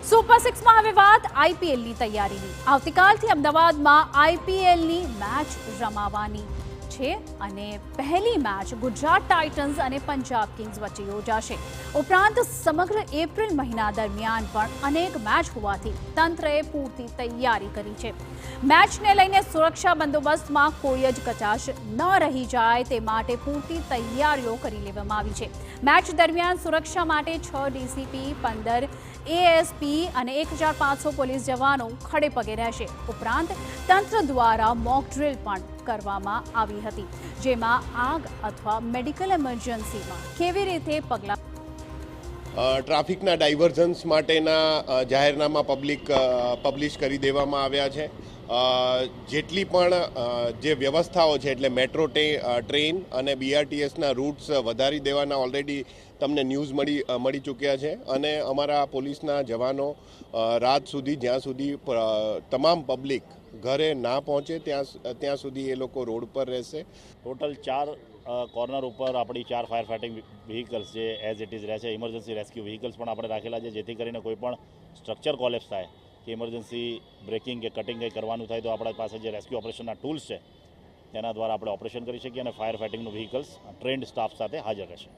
Super સિક્સમાં હવે વાત આઈપીએલની તૈયારીની. આવતીકાલથી અમદાવાદમાં આઈપીએલની મેચ રમાવાની છે અને પહેલી મેચ ગુજરાત ટાઇટન્સ અને પંજાબ કિંગ્સ વચ્ચે યોજાશે. ઉપરાંત સમગ્ર એપ્રિલ મહિના દરમિયાન પણ અનેક મેચ હોવાથી તંત્રએ પૂરતી તૈયારી કરી છે. મેચને લઈને સુરક્ષા બંદોબસ્તમાં કોઈ જ કચાશ ન રહી જાય તે માટે પૂરતી તૈયારીઓ કરી લેવામાં આવી છે. મેચ દરમિયાન સુરક્ષા માટે 6 ડીસીપી, 15 એએસપી અને 1500 પોલીસ જવાનો ખડે પગે રહેશે. ઉપરાંત તંત્ર દ્વારા મોક ડ્રીલ પણ કરવામાં આવી હતી, જેમાં આગ અથવા મેડિકલ ઇમરજન્સીમાં કેવી રીતે પગલાં ટ્રાફિકના ડાયવર્ઝન્સ માટેના જાહેરનામા પબ્લિશ કરી દેવામાં આવ્યા છે. જેટલી પણ જે વ્યવસ્થાઓ છે એટલે મેટ્રો ટ્રેન અને બીઆરટીએસના રૂટ્સ વધારી દેવાના ઓલરેડી તમને ન્યૂઝ મળી ચૂક્યા છે અને અમારા પોલીસના જવાનો રાત સુધી જ્યાં સુધી તમામ પબ્લિક ઘરે ના પહોંચે ત્યાં સુધી એ લોકો રોડ પર રહેશે. ટોટલ 4 કોર્નર ઉપર આપણી 4 ફાયર ફાઇટિંગ વ્હીકલ્સ જે એઝ ઇટ ઇઝ રહેશે. ઇમરજન્સી રેસ્ક્યુ વ્હીકલ્સ પણ આપણે રાખેલા છે, જેથી કરીને કોઈ પણ સ્ટ્રક્ચર કોલેપ્સ થાય કે ઇમરજન્સી બ્રેકિંગ કે કટિંગ કંઈ કરવાનું થાય તો આપણા પાસે જે રેસ્ક્યુ ઓપરેશનના ટૂલ્સ છે તેના દ્વારા આપણે ઓપરેશન કરી શકીએ અને ફાયર ફાઇટિંગનું વ્હીકલ્સ ટ્રેન્ડ સ્ટાફ સાથે હાજર રહેશે.